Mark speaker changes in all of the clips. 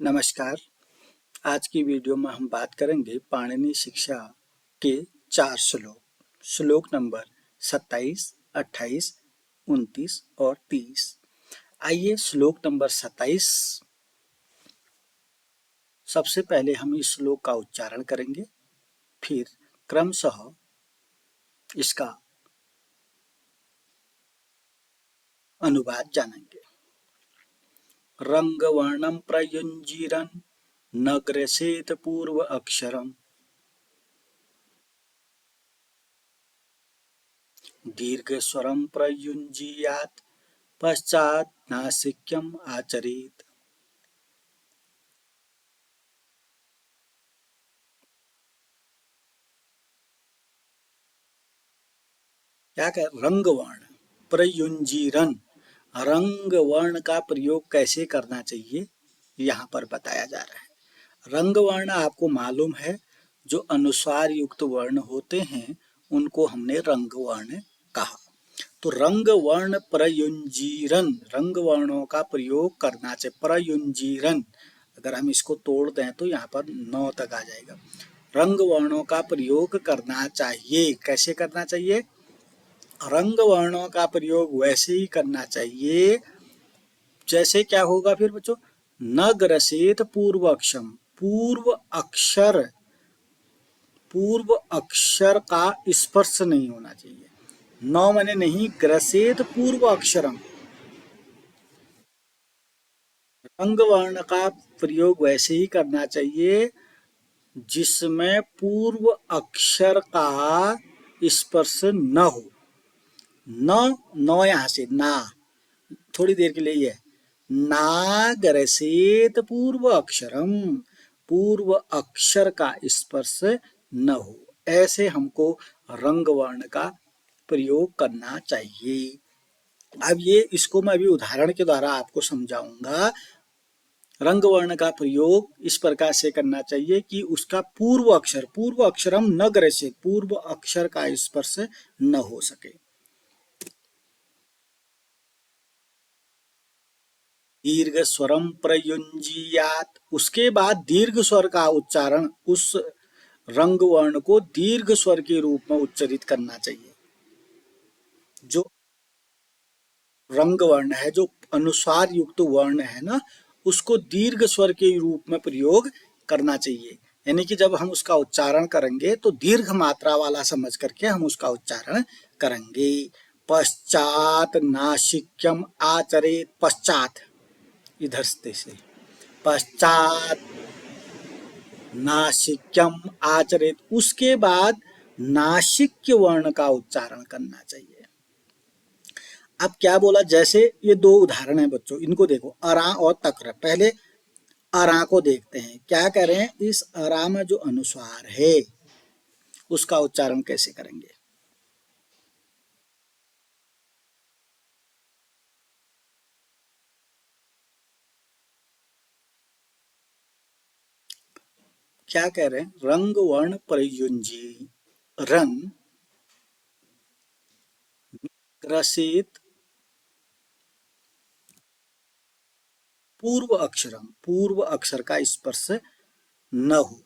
Speaker 1: नमस्कार। आज की वीडियो में हम बात करेंगे पाणिनि शिक्षा के 4 श्लोक। श्लोक नंबर 27, 28, 29 और 30। आइए श्लोक नंबर 27। सबसे पहले हम इस श्लोक का उच्चारण करेंगे, फिर क्रमशः इसका अनुवाद जानेंगे। रंगवर्णं प्रयुञ्जीरन् न ग्रसेत पूर्व अक्षरम् दीर्घस्वरं प्रयुञ्जीयात् पश्चात् नासिक्यम् आचरेत्। क्या कह रंगवर्ण प्रयुंजीरन, रंग वर्ण का प्रयोग कैसे करना चाहिए यहाँ पर बताया जा रहा है। रंग वर्ण आपको मालूम है, जो अनुस्वार युक्त वर्ण होते हैं उनको हमने रंग वर्ण कहा। तो रंग वर्ण प्रयुंजीरन, रंग वर्णों का प्रयोग करना चाहिए। प्रयुंजीरन अगर हम इसको तोड़ दें तो यहाँ पर 9 तक आ जाएगा। रंग वर्णों का प्रयोग करना चाहिए। कैसे करना चाहिए? रंग वर्णों का प्रयोग वैसे ही करना चाहिए जैसे क्या होगा फिर बच्चों, न ग्रसेत पूर्व अक्षम, पूर्व अक्षर का स्पर्श नहीं होना चाहिए। न माने नहीं, ग्रसेत पूर्व अक्षरम। रंग वर्ण का प्रयोग वैसे ही करना चाहिए जिसमें पूर्व अक्षर का स्पर्श न हो। न यहाँ से ना, थोड़ी देर के लिए ये नागरसेत पूर्व अक्षरम, पूर्व अक्षर का स्पर्श न हो, ऐसे हमको रंग वर्ण का प्रयोग करना चाहिए। अब ये इसको मैं अभी उदाहरण के द्वारा आपको समझाऊंगा। रंग वर्ण का प्रयोग इस प्रकार से करना चाहिए कि उसका पूर्व अक्षरम न ग्रसित, पूर्व अक्षर का स्पर्श न हो सके। दीर्घ स्वरम प्रयुंजीयात, उसके बाद दीर्घ स्वर का उच्चारण, उस रंग वर्ण को दीर्घ स्वर के रूप में उच्चारित करना चाहिए। जो रंग वर्ण है, जो अनुस्वार युक्त वर्ण है ना, उसको दीर्घ स्वर के रूप में प्रयोग करना चाहिए। यानी कि जब हम उसका उच्चारण करेंगे तो दीर्घ मात्रा वाला समझ करके हम उसका उच्चारण करेंगे। पश्चात नासिक्यम आचरेत, पश्चात इधर से पश्चात नासिक्यम आचरेत, उसके बाद नासिक्य वर्ण का उच्चारण करना चाहिए। अब क्या बोला, जैसे ये 2 उदाहरण है बच्चों, इनको देखो, अरा और तक्र। पहले अरा को देखते हैं, क्या करें, इस अरा में जो अनुस्वार है उसका उच्चारण कैसे करेंगे। क्या कह रहे हैं, रंग वर्ण प्रयुंजी रन ग्रसित पूर्व अक्षरम, पूर्व अक्षर का स्पर्श न हो।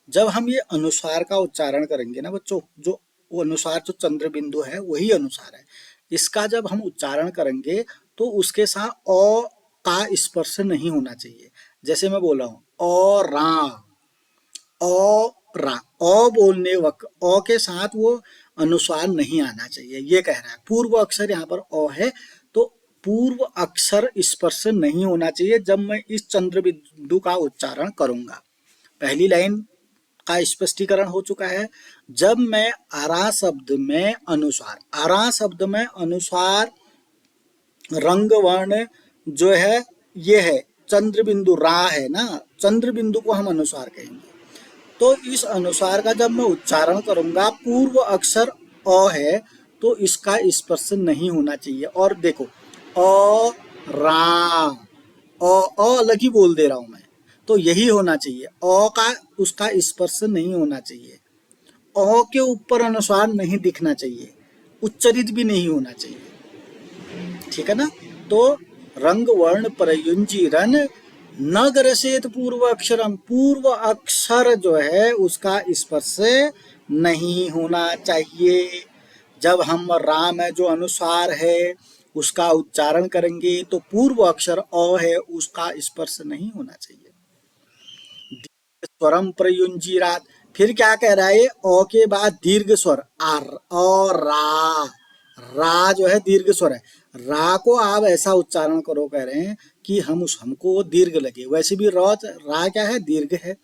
Speaker 1: जब हम ये अनुस्वार का उच्चारण करेंगे ना बच्चों, जो वो अनुस्वार जो चंद्र बिंदु है वही अनुस्वार है, इसका जब हम उच्चारण करेंगे तो उसके साथ अ का स्पर्श नहीं होना चाहिए। जैसे मैं बोल रहा हूँ अ रा, अ रा, अ बोलने वक्त अ के साथ वो अनुस्वार नहीं आना चाहिए, ये कह रहा है। पूर्व अक्षर यहाँ पर अ है, तो पूर्व अक्षर स्पर्श नहीं होना चाहिए जब मैं इस चंद्र बिंदु का उच्चारण करूंगा। पहली लाइन का स्पष्टीकरण हो चुका है। जब मैं आरा शब्द में अनुस्वार, आरा शब्द में अनुस्वार रंग वर्ण जो है ये है, चंद्र बिंदु रा है ना, चंद्र बिंदु को हम अनुस्वार कहेंगे। तो इस अनुस्वार का जब मैं उच्चारण करूंगा, पूर्व अक्षर अ है तो इसका स्पर्श नहीं होना चाहिए। और देखो अ रा, अलग ही बोल दे रहा हूं मैं, तो यही होना चाहिए। अ का उसका स्पर्श नहीं होना चाहिए, अ के ऊपर अनुस्वार नहीं दिखना चाहिए, उच्चरित भी नहीं होना चाहिए, ठीक है ना। तो रंग वर्ण प्रयुंजी रन न ग्रसेत पूर्व अक्षरम, पूर्व अक्षर जो है उसका स्पर्श नहीं होना चाहिए। जब हम राम है जो अनुस्वार है उसका उच्चारण करेंगे तो पूर्व अक्षर अ है उसका स्पर्श नहीं होना चाहिए। स्वरम प्रयुंजीरात, फिर क्या कह रहा है, ओ के बाद दीर्घ स्वर आर और रा जो है दीर्घ स्वर है। रा को आप ऐसा उच्चारण करो, कह रहे हैं कि हमको दीर्घ लगे। वैसे भी रा क्या है, दीर्घ है।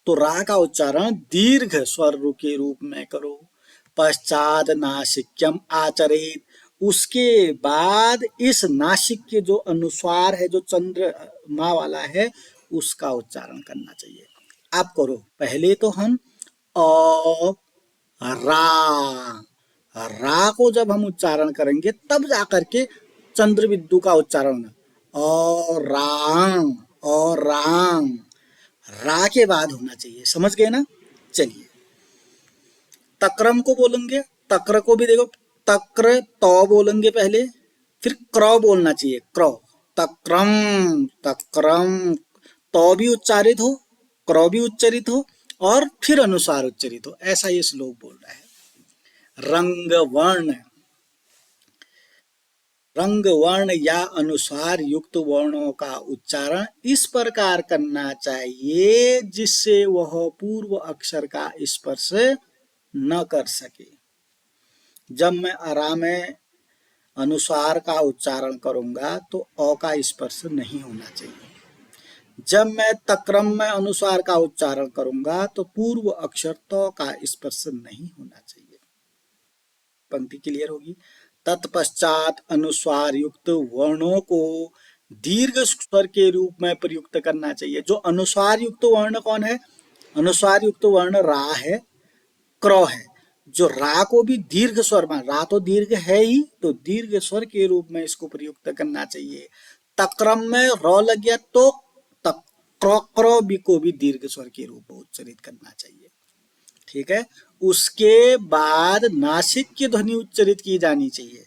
Speaker 1: तो रा का उच्चारण दीर्घ स्वर के रूप में करो। पश्चात नासिक्यम आचरित, उसके बाद इस नासिक के जो अनुस्वार है जो चंद्रमा वाला है उसका उच्चारण करना चाहिए। आप करो, पहले तो हम अ रा, रा को जब हम उच्चारण करेंगे तब जाकर के चंद्र बिंदु का उच्चारण और रांग और रांग, रा के बाद होना चाहिए। समझ गए ना? चलिए, तक्रम को बोलेंगे। तक्र को भी देखो, तक्र तो बोलेंगे पहले, फिर क्र बोलना चाहिए, क्र। तक्रम, तक्रम, तो भी उच्चारित हो, क्र भी उच्चारित हो और फिर अनुसार उच्चारित हो, ऐसा ये श्लोक बोल रहा है। रंग वर्ण, रंग वर्ण या अनुसार युक्त वर्णों का उच्चारण इस प्रकार करना चाहिए जिससे वह पूर्व अक्षर का स्पर्श न कर सके। जब मैं आराम में अनुसार का उच्चारण करूंगा तो अ का स्पर्श नहीं होना चाहिए। जब मैं तक्रम में अनुसार का उच्चारण करूंगा तो पूर्व अक्षर तो का स्पर्श नहीं होना चाहिए। पंक्ति क्लियर होगी। तत्पश्चात अनुस्वार युक्त वर्णों को दीर्घ स्वर के रूप में प्रयुक्त करना चाहिए। जो अनुस्वार युक्त वर्ण कौन है? अनुस्वार युक्त वर्ण रा है, क्र है। जो रा को भी दीर्घ स्वर में, रा तो दीर्घ है ही, तो दीर्घ स्वर के रूप में इसको प्रयुक्त करना चाहिए। तक्रम में र लग गया तो क्र भी को भी दीर्घ स्वर के रूप में उच्चारित करना चाहिए। ठीक है। उसके बाद नासिक की ध्वनि उच्चारित की जानी चाहिए।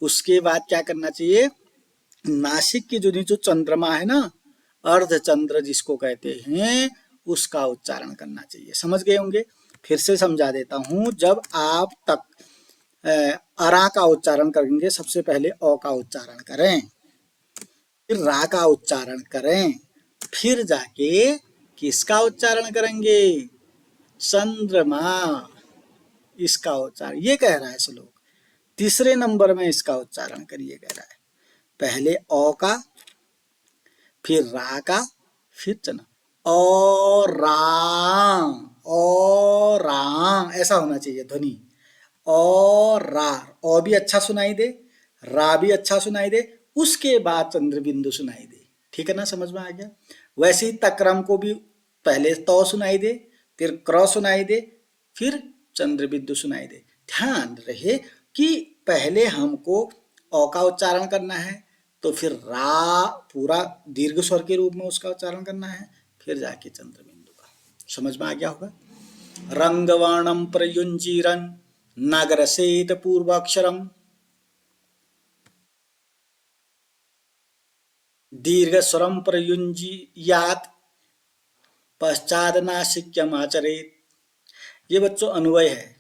Speaker 1: उसके बाद क्या करना चाहिए, नासिक की ध्वनि जो चंद्रमा है ना, अर्धचंद्र जिसको कहते हैं, उसका उच्चारण करना चाहिए। समझ गए होंगे? फिर से समझा देता हूं। जब आप तक अरा का उच्चारण करेंगे, सबसे पहले अ का उच्चारण करें, फिर रा का उच्चारण करें, फिर जाके किसका उच्चारण करेंगे, चंद्रमा, इसका उच्चारण ये कह रहा है श्लोक। तीसरे नंबर में इसका उच्चारण करिए, कह रहा है पहले अ का, फिर रा का, फिर चना, और राम, और राम, ऐसा होना चाहिए ध्वनि। और रा, ओ भी अच्छा सुनाई दे, रा भी अच्छा सुनाई दे, उसके बाद चंद्र बिंदु सुनाई दे। ठीक है ना? समझ में आ गया? वैसे ही तक्रम को भी पहले तो सुनाई दे, फिर क्र सुनाई दे, फिर चंद्र बिंदु सुनाई दे। ध्यान रहे कि पहले हमको अ का उच्चारण करना है, तो फिर रा पूरा दीर्घ स्वर के रूप में उसका उच्चारण करना है, फिर जाके चंद्र बिंदु का। समझ में आ गया होगा? रंगवर्णम प्रयुंजीरन नागरसेत पूर्वाक्षरम दीर्घ स्वरम प्रयुंजीयात पश्चात नासिक्यम आचरेत। ये बच्चों अन्वय है।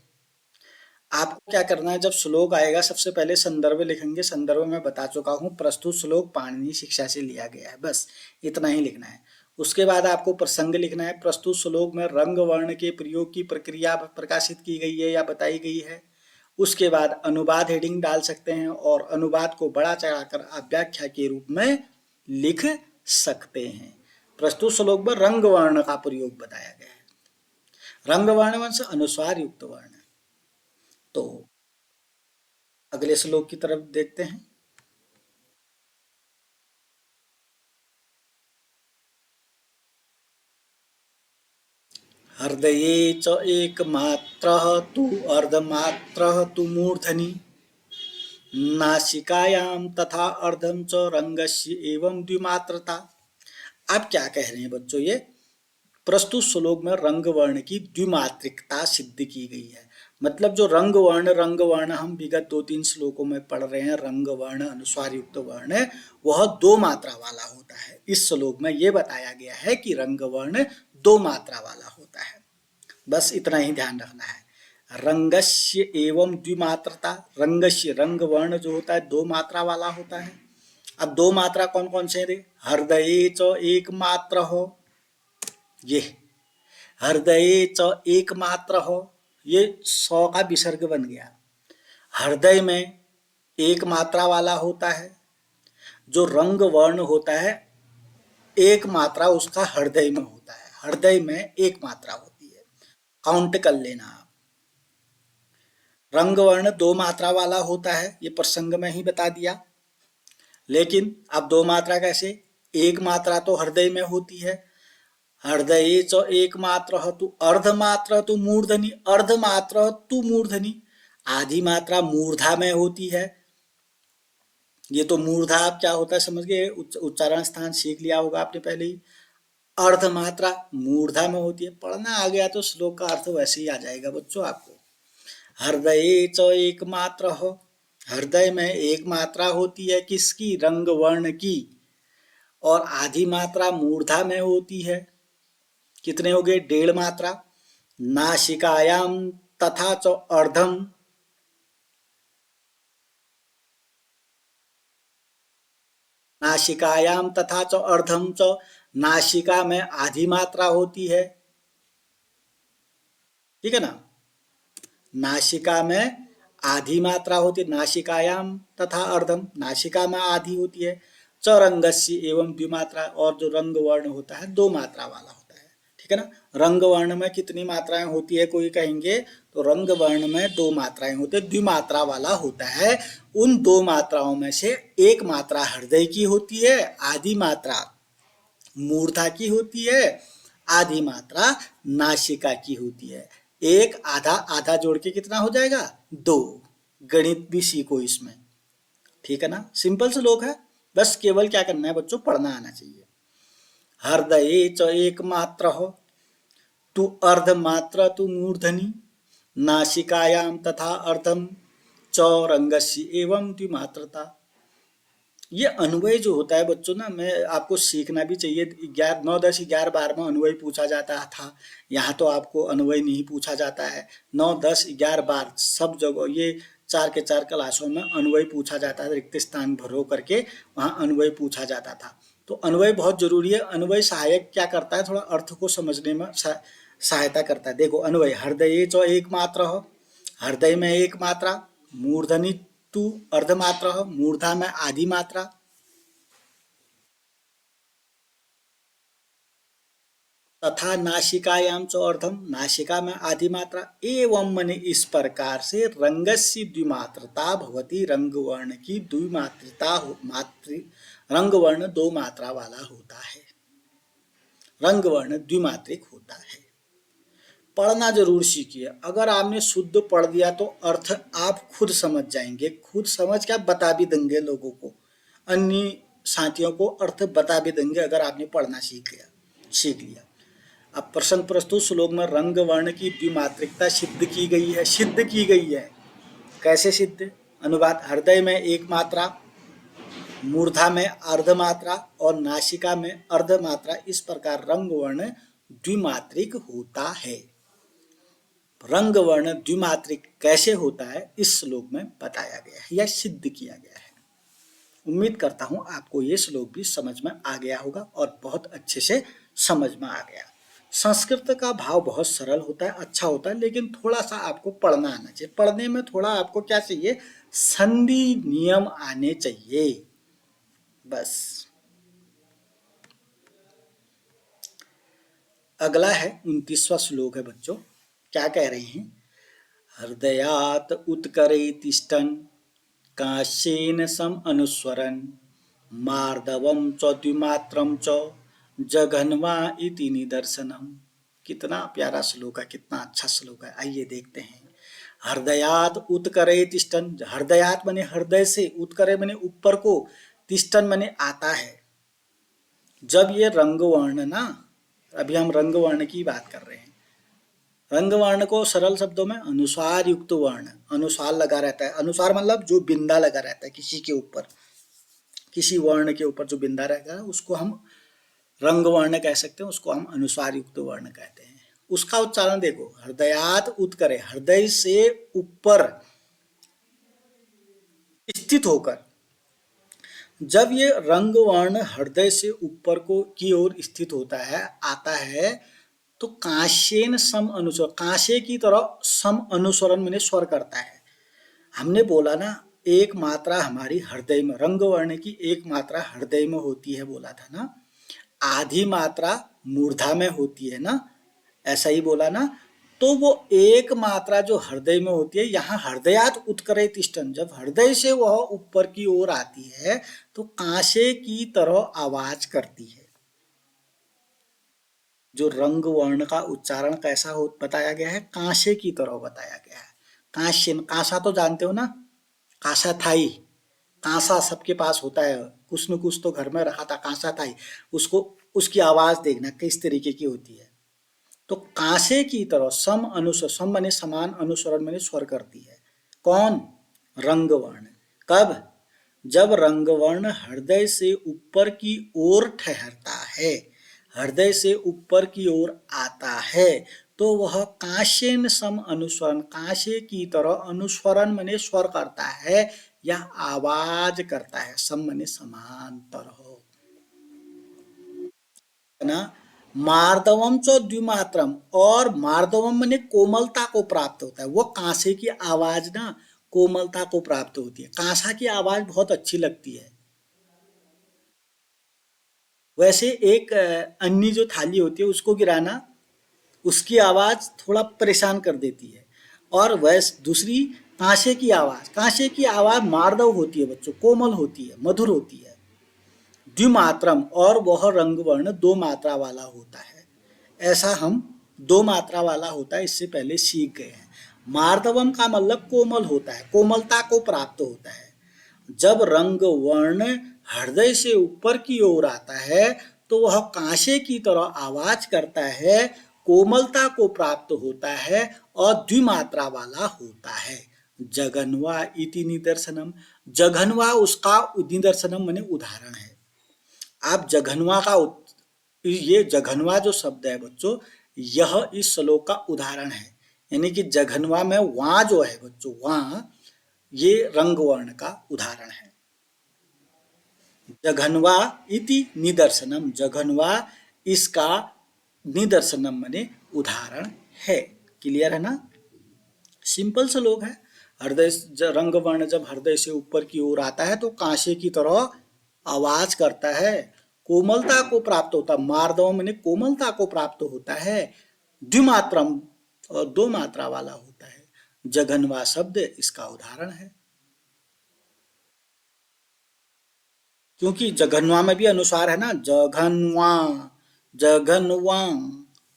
Speaker 1: आपको क्या करना है, जब श्लोक आएगा सबसे पहले संदर्भ लिखेंगे। संदर्भ में बता चुका हूं, प्रस्तुत श्लोक पाणिनि शिक्षा से लिया गया है, बस इतना ही लिखना है। उसके बाद आपको प्रसंग लिखना है। प्रस्तुत श्लोक में रंग वर्ण के प्रयोग की प्रक्रिया प्रकाशित की गई है या बताई गई है। उसके बाद अनुवाद हेडिंग डाल सकते हैं और अनुवाद को बड़ा चढ़ाकर आप व्याख्या के रूप में लिख सकते हैं। प्रस्तुत श्लोक में रंग वर्ण का प्रयोग बताया गया है। रंग वर्ण वंश अनुस्वार युक्त वर्ण। तो अगले श्लोक की तरफ देखते हैं। हृदये च एकमात्रः तु अर्धमात्रः तु मूर्धनि नासिकायां तथा अर्धम च रंगस्य एवं द्विमात्रता। आप क्या कह रहे हैं बच्चों, ये प्रस्तुत श्लोक में रंग वर्ण की द्विमात्रिकता सिद्ध की गई है। मतलब जो रंग वर्ण हम विगत 2-3 श्लोकों में पढ़ रहे हैं, रंग वर्ण अनुस्वार युक्त वर्ण, वह दो मात्रा वाला होता है। इस श्लोक में ये बताया गया है कि रंग वर्ण दो मात्रा वाला होता है। बस इतना ही ध्यान रखना है। रंगस्य एवं द्विमात्रता, रंगस्य रंग वर्ण जो होता है दो मात्रा वाला होता है। अब दो मात्रा कौन कौन से रे? हृदये च एक मात्र हो, ये हृदये च एक मात्र हो, ये 100 का विसर्ग बन गया। हृदय में एक मात्रा वाला होता है। जो रंग वर्ण होता है एक मात्रा उसका हृदय में होता है, हृदय में एक मात्रा होती है, काउंट कर लेना आप। रंग वर्ण दो मात्रा वाला होता है, ये प्रसंग में ही बता दिया। लेकिन अब दो मात्रा कैसे? एक मात्रा तो हृदय में होती है, हृदये च एक मात्र तु अर्धमात्र तु मूर्धनि, अर्धमात्र तु मूर्धनि, आधी मात्रा मूर्धा में होती है। ये तो मूर्धा आप क्या होता है समझ गए, उच्चारण स्थान सीख लिया होगा आपने पहले ही। अर्धमात्रा मूर्धा में होती है, पढ़ना आ गया तो श्लोक का अर्थ वैसे ही आ जाएगा बच्चों आपको। हृदये च एक मात्र हो, हृदय में एक मात्रा होती है किसकी? रंग वर्ण की। और आधी मात्रा मूर्धा में होती है, कितने हो गए? 1.5 मात्रा। नासिकायाम तथा च अर्धम, नासिकायाम तथा च अर्धम च, नासिका में आधी मात्रा होती है, ठीक है ना। नासिका में आधी मात्रा होती है, नासिकायाम तथा अर्धम, नासिका में आधी होती है। च रंगस्य एवं द्विमात्रा, और जो रंग वर्ण होता है दो मात्रा वाला होता है, ठीक है ना। रंग वर्ण में कितनी मात्राएं होती है कोई कहेंगे, तो रंग वर्ण में दो मात्राएं होती है, द्विमात्रा वाला होता है। उन दो मात्राओं में से एक मात्रा हृदय की होती है, आधी मात्रा मूर्धा की होती है, आधी मात्रा नासिका की होती है। एक आधा आधा जोड़ के कितना हो जाएगा? 2। गणित भी सीखो इसमें, ठीक है ना। सिंपल श्लोक है, बस केवल क्या करना है बच्चों, पढ़ना आना चाहिए। हृदये च एक मात्र हो, तु अर्ध मात्र तु मूर्धनि, नासिकायाम तथा अर्धम च रंगस्य एवं द्विमात्रता। ये अन्वय जो होता है बच्चों ना, मैं आपको सीखना भी चाहिए। 9, 10, 11, 12 में अन्वय पूछा जाता था, यहाँ तो आपको अन्वय नहीं पूछा जाता है। 9, 10, 11, 12 सब जगह ये 4 के 4 क्लासों में अन्वय पूछा जाता है, रिक्त स्थान भरो करके वहाँ अन्वय पूछा जाता था। तो अन्वय बहुत जरूरी है। अन्वय सहायक क्या करता है, थोड़ा अर्थ को समझने में सहायता करता है। देखो अन्वय, हृदय जो एक मात्र हो, हृदय में एक मात्रा, मूर्धनि तू अर्धमात्र हो, मूर्धा में आधी मात्रा, तथा नासिकायाम च अर्धम, नासिका में आधी मात्रा। एवं मने इस प्रकार से रंगस्य द्विमात्रता भवती, रंग वर्ण की द्विमात्रता मात्र, रंग वर्ण दो मात्रा वाला होता है, रंग वर्ण द्विमात्रिक होता है। पढ़ना जरूर सीखिए। अगर आपने शुद्ध पढ़ दिया तो अर्थ आप खुद समझ जाएंगे, खुद समझ के आप बता भी देंगे लोगों को, अन्य साथियों को अर्थ बता भी देंगे अगर आपने पढ़ना सीख लिया। अब प्रश्न प्रस्तुत श्लोक में रंग वर्ण की द्विमात्रिकता सिद्ध की गई है, सिद्ध की गई है। कैसे सिद्ध? अनुवाद, हृदय में एक मात्रा, मूर्धा में अर्धमात्रा और नासिका में अर्धमात्रा, इस प्रकार रंग वर्ण द्विमात्रिक होता है। रंग वर्ण द्विमात्रिक कैसे होता है इस श्लोक में बताया गया है या सिद्ध किया गया है। उम्मीद करता हूं आपको ये श्लोक भी समझ में आ गया होगा और बहुत अच्छे से समझ में आ गया। संस्कृत का भाव बहुत सरल होता है, अच्छा होता है, लेकिन थोड़ा सा आपको पढ़ना आना चाहिए। पढ़ने में थोड़ा आपको क्या चाहिए, संधि नियम आने चाहिए, बस। अगला है 29वां श्लोक है बच्चों, क्या कह रहे हैं? हृदयात उत्करे तिष्ठन् काश्येन सम अनुस्वरन् मार्दवम च द्विमात्रम च जघन्वा इति निदर्शनम। कितना प्यारा श्लोक है, कितना अच्छा श्लोक है, आइए देखते हैं। हृदयात उत्करे तिष्ठन्, हृदयात माने हृदय से, उत्करे माने ऊपर को, तिष्ठन् माने आता है। जब ये रंग वर्ण ना, अभी हम रंग वर्ण की बात कर रहे हैं, रंग वर्ण को सरल शब्दों में अनुस्वार युक्त वर्ण, अनुस्वार लगा रहता है, अनुस्वार मतलब जो बिंदा लगा रहता है किसी के ऊपर, किसी वर्ण के ऊपर जो बिंदा रहता है उसको हम रंग वर्ण कह सकते हैं, उसको हम अनुस्वार युक्त वर्ण कहते हैं। उसका उच्चारण देखो, हृदयात उत्करे, हृदय से ऊपर स्थित होकर। जब ये रंग वर्ण हृदय से ऊपर को की ओर स्थित होता है, आता है, तो काशेन सम अनुस्वर, काशे की तरह सम अनुस्वरण मैंने स्वर करता है। हमने बोला ना, एक मात्रा हमारी हृदय में, रंग वर्ण की एक मात्रा हृदय में होती है बोला था ना, आधी मात्रा मूर्धा में होती है ना, ऐसा ही बोला ना। तो वो एक मात्रा जो हृदय में होती है, यहाँ हृदयात उत्करे तिष्ठन, जब हृदय से वह ऊपर की ओर आती है तो कांसे की तरह आवाज करती है। जो रंग वर्ण का उच्चारण कैसा हो बताया गया है, कांसे की तरह बताया गया है। कांस्य, कांसा तो जानते हो ना, कांसा थाई, कांसा सबके पास होता है, कुछ न कुछ तो घर में रखा था, कांसा थाई, उसको, उसकी आवाज देखना किस तरीके की होती है। तो कांसे की तरह सम अनुस्वर, सम माने समान, अनुस्वरण माने स्वर करती है। कौन? रंग वर्ण। कब? जब रंग वर्ण हृदय से ऊपर की ओर ठहरता है, हृदय से ऊपर की ओर आता है, तो वह कांसेन सम अनुस्वरण, कांसे की तरह अनुस्वरण माने स्वर करता है या आवाज करता है। सम माने समांतर हो ना। मार्दवम च द्विमात्रम, और मार्दवम माने कोमलता को प्राप्त होता है। वो कांसे की आवाज ना कोमलता को प्राप्त होती है। कांसा की आवाज बहुत अच्छी लगती है। वैसे एक अन्नी जो थाली होती है उसको गिराना, उसकी आवाज थोड़ा परेशान कर देती है। और वैसे दूसरी कांसे की आवाज, कांसे की आवाज मार्दव होती है बच्चों, कोमल होती है, मधुर होती है। द्विमात्रम, और वह रंग वर्ण दो मात्रा वाला होता है। ऐसा हम दो मात्रा वाला होता है इससे पहले सीख गए हैं। मार्दवम का मतलब कोमल होता है, कोमलता को प्राप्त होता है। जब रंग वर्ण हृदय से ऊपर की ओर आता है तो वह कांसे की तरह आवाज करता है, कोमलता को प्राप्त होता है और द्विमात्रा वाला होता है। जघन्वा इति निदर्शनम, जघन्वा उसका निदर्शनम माने उदाहरण है। आप जघन्वा का, ये जघन्वा जो शब्द है बच्चों, यह इस श्लोक का उदाहरण है। यानी कि जघन्वा में वहां जो है बच्चों, वहां ये रंग वर्ण का उदाहरण है। जघन्वा इति निदर्शनम, जघन्वा इसका निदर्शनम माने उदाहरण है। क्लियर है ना? सिंपल श्लोक है। हृदय, रंग वर्ण जब हृदय से ऊपर की ओर आता है तो कांसे की तरह आवाज करता है, कोमलता को प्राप्त होता है। मार्दव माने कोमलता को प्राप्त होता है। द्विमात्रम, और दो मात्रा वाला होता है। जघन्वा शब्द इसका उदाहरण है। क्योंकि जघन्वा में भी अनुसार है ना, जघन्वा, जघन्वा,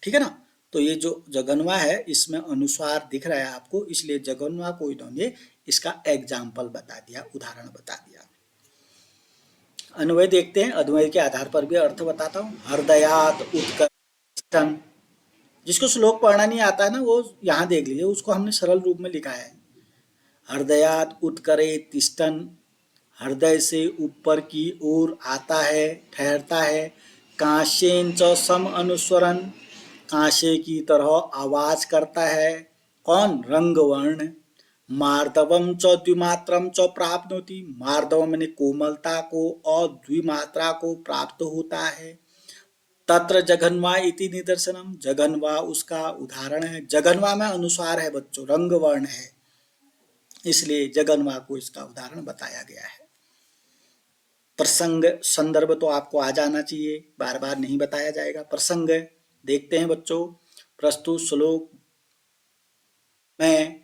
Speaker 1: ठीक है ना। तो ये जो जघन्वा है इसमें अनुस्वार दिख रहा है आपको, इसलिए जघन्वा को इन्होंने इसका एग्जाम्पल बता दिया, उदाहरण बता दिया। अन्वय देखते हैं, अन्वय के आधार पर भी अर्थ बताता हूँ। हृदयात उत्कर्षण, जिसको श्लोक पढ़ना नहीं आता है ना वो यहाँ देख लीजिए, उसको हमने सरल रूप में लिखा है। हृदयात उत्करे तिष्ठन, हृदय से ऊपर की ओर आता है, ठहरता है। कांसेन च सम अनुस्वरण, कांसे की तरह आवाज करता है। कौन? रंग वर्ण। मार्दवम च द्विमात्रम च प्राप्नोति, मार्दव माने कोमलता को और द्विमात्रा को प्राप्त होता है। तत्र जघन्वा इति निदर्शनम, जघन्वा उसका उदाहरण है। जघन्वा में अनुसार है बच्चों, रंग वर्ण है, इसलिए जघन्वा को इसका उदाहरण बताया गया है। प्रसंग संदर्भ तो आपको आ जाना चाहिए, बार बार नहीं बताया जाएगा। प्रसंग देखते हैं बच्चों। प्रस्तुत श्लोक में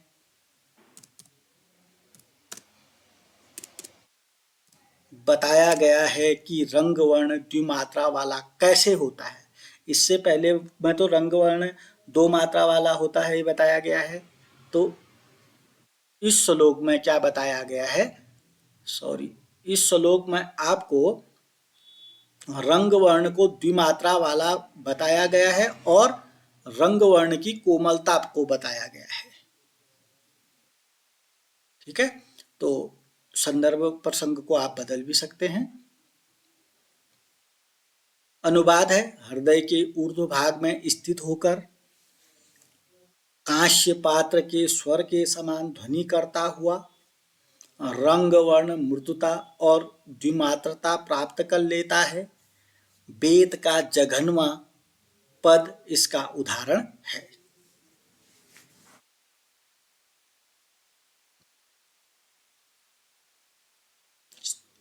Speaker 1: बताया गया है कि रंग वर्ण द्विमात्रा वाला कैसे होता है। इससे पहले मैं तो रंग वर्ण दो मात्रा वाला होता है ये बताया गया है। तो इस श्लोक में क्या बताया गया है, सॉरी, इस श्लोक में आपको रंग वर्ण को द्विमात्रा वाला बताया गया है और रंग वर्ण की कोमलता को बताया गया है। ठीक है, तो संदर्भ प्रसंग को आप बदल भी सकते हैं। अनुवाद है, हृदय के ऊर्ध्व भाग में स्थित होकर कांस्य पात्र के स्वर के समान ध्वनि करता हुआ रंग वर्ण मृदुता और द्विमात्रता प्राप्त कर लेता है। वेद का जघन्वा पद इसका उदाहरण है।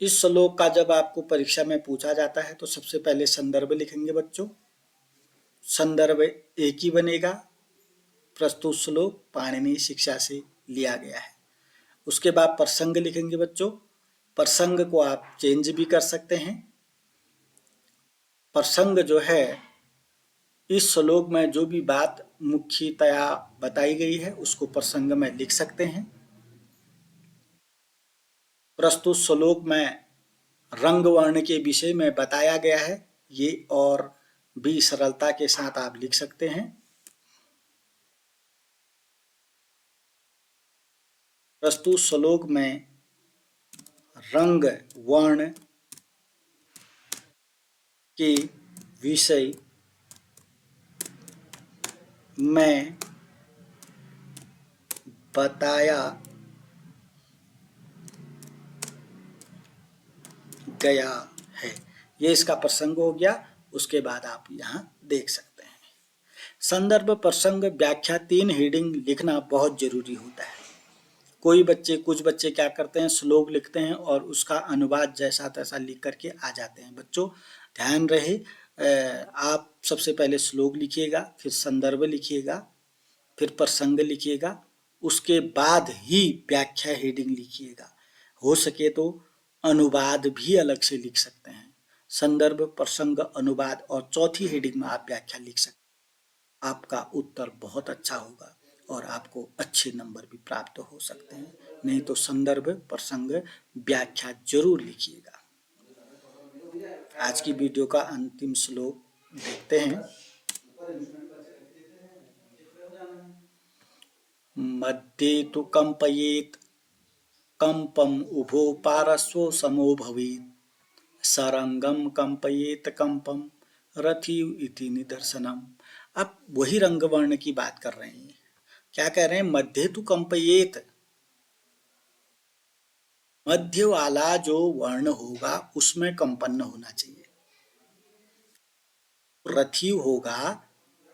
Speaker 1: इस श्लोक का जब आपको परीक्षा में पूछा जाता है तो सबसे पहले संदर्भ लिखेंगे बच्चों। संदर्भ एक ही बनेगा, प्रस्तुत श्लोक पाणिनि शिक्षा से लिया गया है। उसके बाद प्रसंग लिखेंगे बच्चों। प्रसंग को आप चेंज भी कर सकते हैं। प्रसंग जो है, इस श्लोक में जो भी बात मुख्यतया बताई गई है उसको प्रसंग में लिख सकते हैं। प्रस्तुत श्लोक में रंग वर्ण के विषय में बताया गया है, ये और भी सरलता के साथ आप लिख सकते हैं। प्रस्तुत श्लोक में रंग वर्ण के विषय में बताया गया है। ये इसका प्रसंग हो गया। उसके बाद आप यहाँ देख सकते हैं संदर्भ प्रसंग व्याख्या 3 हेडिंग लिखना बहुत जरूरी होता है। कुछ बच्चे क्या करते हैं, श्लोक लिखते हैं और उसका अनुवाद जैसा तैसा लिख करके आ जाते हैं। बच्चों ध्यान रहे, आप सबसे पहले श्लोक लिखिएगा, फिर संदर्भ लिखिएगा, फिर प्रसंग लिखिएगा, उसके बाद ही व्याख्या हेडिंग लिखिएगा। हो सके तो अनुवाद भी अलग से लिख सकते हैं। संदर्भ प्रसंग अनुवाद और चौथी हेडिंग में आप व्याख्या लिख सकते हैं। आपका उत्तर बहुत अच्छा होगा और आपको अच्छे नंबर भी प्राप्त हो सकते हैं। नहीं तो संदर्भ प्रसंग व्याख्या जरूर लिखिएगा। आज की वीडियो का अंतिम श्लोक देखते हैं। मध्ये तु कंपयेत कंपम उभो पारस्वो समो भवेत् सरंगम कंपयेत कंपम रथिव इति निदर्शनम। अब वही रंग वर्ण की बात कर रहे हैं। क्या कह रहे हैं, मध्य तु कंपयेत, मध्य वाला जो वर्ण होगा उसमें कंपन होना चाहिए। रथिव होगा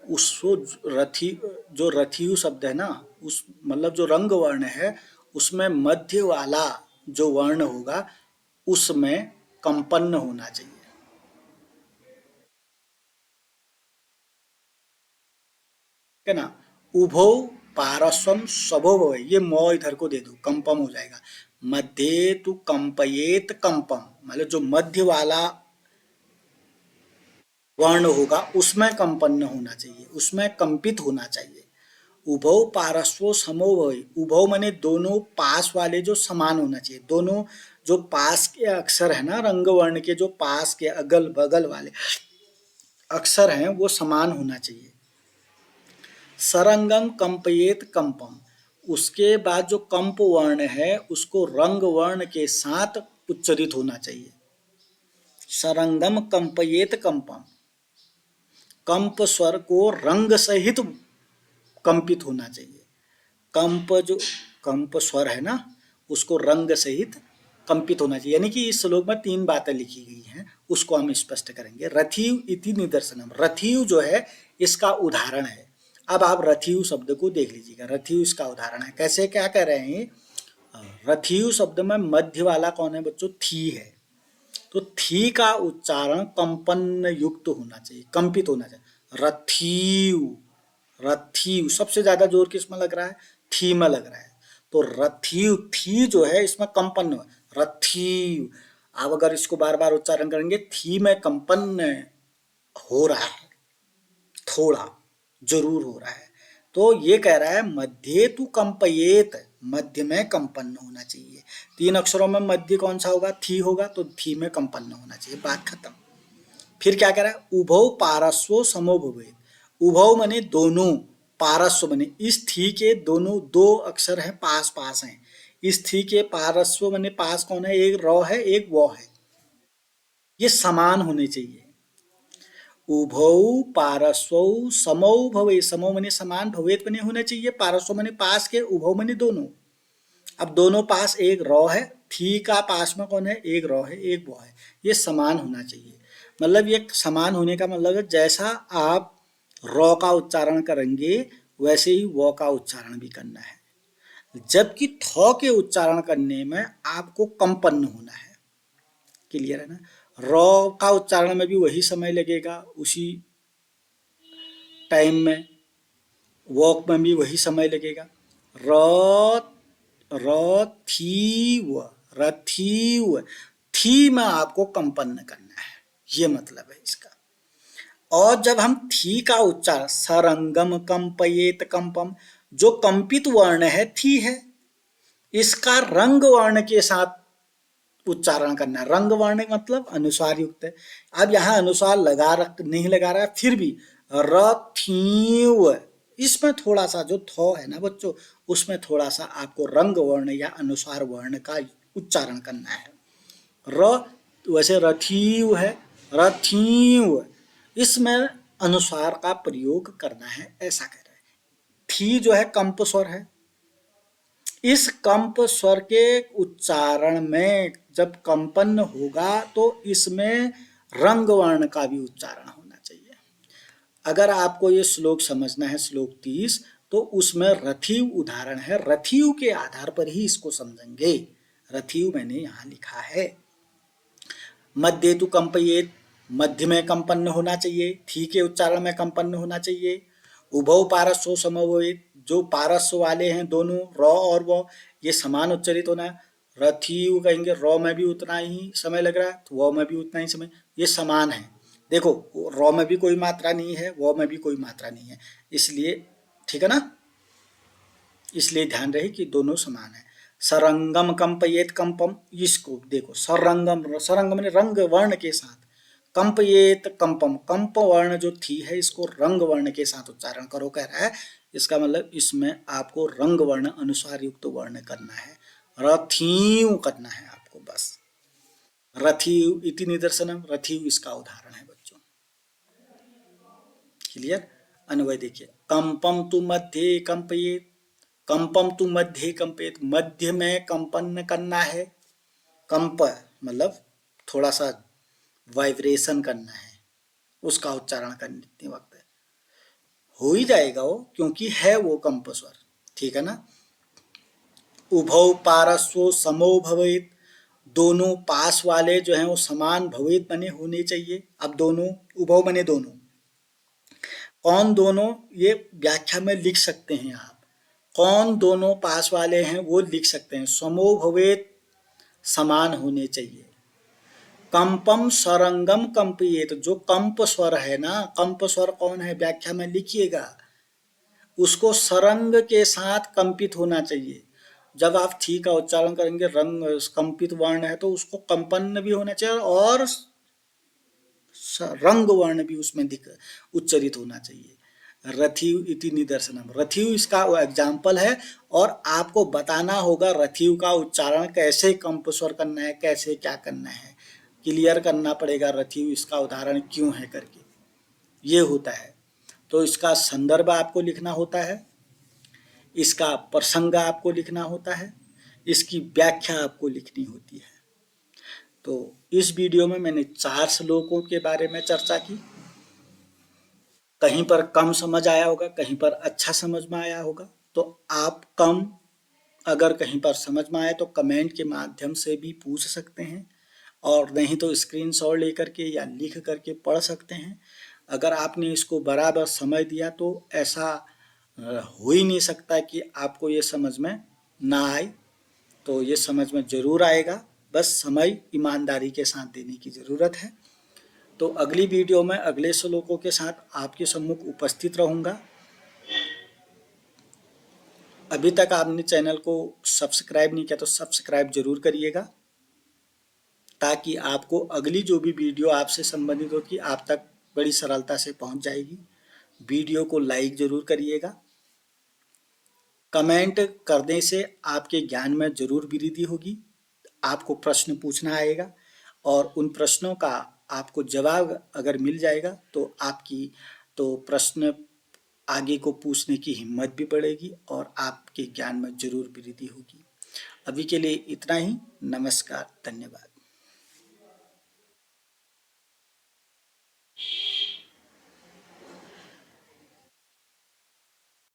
Speaker 1: उसको जो रथिव शब्द है ना, उस मतलब जो रंग वर्ण है उसमें मध्य वाला जो वर्ण होगा उसमें कंपन होना चाहिए। है ना। उभो पारस्वम सबो भवे, ये मौ इधर को दे दो, कंपम हो जाएगा। मध्य तु कंपयेत कंपम, मतलब जो मध्य वाला वर्ण होगा उसमें कंपन्न होना चाहिए, उसमें कंपित होना चाहिए। उभौ पारस्वो समो भवे, उभौ माने दोनों पास वाले जो समान होना चाहिए। दोनों जो पास के अक्षर है ना, रंग वर्ण के जो पास के अगल बगल वाले अक्षर हैं वो समान होना चाहिए। सरंगम कंपयेत कंपम, उसके बाद जो कंप वर्ण है उसको रंग वर्ण के साथ उच्चरित होना चाहिए। सरंगम कंपयेत कंपम, कंप स्वर को रंग सहित कंपित होना चाहिए। कंप जो कंप स्वर है ना उसको रंग सहित कंपित होना चाहिए। यानी कि इस श्लोक में 3 बातें लिखी गई हैं, उसको हम स्पष्ट करेंगे। रथिव इति निदर्शनम, रथिव जो है इसका उदाहरण है। अब आप रथिव शब्द को देख लीजिएगा। रथिव इसका उदाहरण है। कैसे, क्या कह रहे हैं, रथिव शब्द में मध्य वाला कौन है बच्चों, थी है। तो थी का उच्चारण कंपन युक्त होना चाहिए, कंपित होना चाहिए। रथिव, रथिव सबसे ज्यादा जोर किसमें लग रहा है, थी में लग रहा है। तो रथिव, थी जो है इसमें कंपन, रथिव। आप अगर इसको बार बार उच्चारण करेंगे, थी में कंपन हो रहा है, थोड़ा जरूर हो रहा है। तो ये कह रहा है मध्य तु कंपयेत, मध्य में कंपन होना चाहिए। 3 अक्षरों में मध्य कौन सा होगा, थी होगा, तो थी में कंपन होना चाहिए, बात खत्म। फिर क्या कह रहा है, उभौ पारस्वो समो भवेत्, उभौ माने दोनों, पारस्व माने इस थी के दोनों दो अक्षर हैं पास पास हैं। इस थी के पारस्व माने पास कौन है, एक र है एक वो है, ये समान होने चाहिए। उभौ पारस्वौ समौ भवे, समौ माने समान, भवेत माने होना चाहिए, पारस्व माने पास के, उभौ माने दोनों। अब दोनों पास एक रॉ है, थी का पास में कौन है, एक रॉ है एक वो है, ये समान होना चाहिए। मतलब ये समान होने का मतलब है जैसा आप रॉ का उच्चारण करेंगे वैसे ही वो का उच्चारण भी करना है। जबकि थ के उच्चारण करने में आपको कंपन होना है। क्लियर है ना। रॉ का उच्चारण में भी वही समय लगेगा, उसी टाइम में, वॉक में भी वही समय लगेगा। र रथीव, रथीव, थी में आपको कंपन करना है, ये मतलब है इसका। और जब हम थी का उच्चारण सरंगम कंपयेत कंपम, जो कंपित वर्ण है थी है, इसका रंग वर्ण के साथ उच्चारण करना है। रंग वर्ण मतलब अनुस्वार युक्त है। अब यहाँ अनुस्वार नहीं लगा रहा है, फिर भी रथीव, इसमें थोड़ा सा जो थो है ना बच्चों, उसमें थोड़ा सा आपको रंग वर्ण या अनुस्वार वर्ण का उच्चारण करना है। र वैसे रथीव है, रथीव, इसमें अनुस्वार का प्रयोग करना है, ऐसा कह रहे हैं। थी जो है कंप स्वर है, इस कंप स्वर के उच्चारण में जब कंपन होगा तो इसमें रंग वर्ण का भी उच्चारण होना चाहिए। अगर आपको ये श्लोक समझना है, श्लोक 30, तो उसमें रथीव उदाहरण है, रथीव के आधार पर ही इसको समझेंगे। रथीव मैंने यहाँ लिखा है। मध्य तु कंपयेत, मध्य में कंपन्न होना चाहिए, थी के उच्चारण में कंपन्न होना चाहिए। उभौ पारस्व समवेत, जो पारस्व वाले हैं दोनों रॉ और वो, ये समान उच्चरित होना है। रथीव कहेंगे, रॉ में भी उतना ही समय लग रहा है तो वॉ में भी उतना ही समय, ये समान है। देखो रॉ में भी कोई मात्रा नहीं है, वॉ में भी कोई मात्रा नहीं है, इसलिए ठीक है ना, इसलिए ध्यान रहे कि दोनों समान है। सरंगम कंपयेत कंपम, इसको देखो सरंगम, सरंगम ने रंग वर्ण के साथ, कंपयेत कंपम, कंप वर्ण जो थी है इसको रंग वर्ण के साथ उच्चारण करो कह रहा है। इसका मतलब इसमें आपको रंग वर्ण अनुसार युक्त वर्ण करना है, रथीव करना है आपको बस। रथीव इति निदर्शनम, रथीव इसका उदाहरण है बच्चों। क्लियर। अन्वय देखिए, कंपम तु मध्य कंपयेत, कंपम तु मध्य कंपित, मध्य में कंपन करना है। कंप मतलब थोड़ा सा वाइब्रेशन करना है, उसका उच्चारण करते वक्त हो ही जाएगा वो, क्योंकि है वो कंप स्वर, ठीक है ना। उभौ पारस्व समो भवेत, दोनों पास वाले जो हैं वो समान भवेत बने होने चाहिए। अब दोनों, उभौ बने दोनों, कौन दोनों, ये व्याख्या में लिख सकते हैं आप, कौन दोनों पास वाले हैं वो लिख सकते हैं। समो भवेत, समान होने चाहिए। कंपम सरंगम कंपियेत, जो कंप स्वर है ना, कंप स्वर कौन है व्याख्या में लिखिएगा, उसको सरंग के साथ कंपित होना चाहिए। जब आप थी का उच्चारण करेंगे, रंग कंपित वर्ण है तो उसको कंपन भी होना चाहिए और रंग वर्ण भी उसमें दिख उच्चरित होना चाहिए। रथीव इति निदर्शनम, रथीव इसका एग्जाम्पल है, और आपको बताना होगा रथीव का उच्चारण कैसे कंप स्वर करना है, कैसे क्या करना है, क्लियर करना पड़ेगा रथीव इसका उदाहरण क्यों है करके, ये होता है। तो इसका संदर्भ आपको लिखना होता है, इसका प्रसंग आपको लिखना होता है, इसकी व्याख्या आपको लिखनी होती है। तो इस वीडियो में मैंने 4 श्लोकों के बारे में चर्चा की। कहीं पर कम समझ आया होगा, कहीं पर अच्छा समझ में आया होगा, तो आप कम अगर कहीं पर समझ में आए तो कमेंट के माध्यम से भी पूछ सकते हैं, और नहीं तो स्क्रीनशॉट लेकर के या लिख करके पढ़ सकते हैं। अगर आपने इसको बराबर समझ दिया तो ऐसा हो ही नहीं सकता कि आपको ये समझ में ना आए, तो ये समझ में जरूर आएगा, बस समय ईमानदारी के साथ देने की ज़रूरत है। तो अगली वीडियो में अगले श्लोकों के साथ आपके सम्मुख उपस्थित रहूँगा। अभी तक आपने चैनल को सब्सक्राइब नहीं किया तो सब्सक्राइब जरूर करिएगा, ताकि आपको अगली जो भी वीडियो आपसे संबंधित होगी आप तक बड़ी सरलता से पहुंच जाएगी। वीडियो को लाइक जरूर करिएगा। कमेंट करने से आपके ज्ञान में जरूर वृद्धि होगी। आपको प्रश्न पूछना आएगा और उन प्रश्नों का आपको जवाब अगर मिल जाएगा तो आपकी तो प्रश्न आगे को पूछने की हिम्मत भी बढ़ेगी और आपके ज्ञान में जरूर वृद्धि होगी। अभी के लिए इतना ही। नमस्कार, धन्यवाद।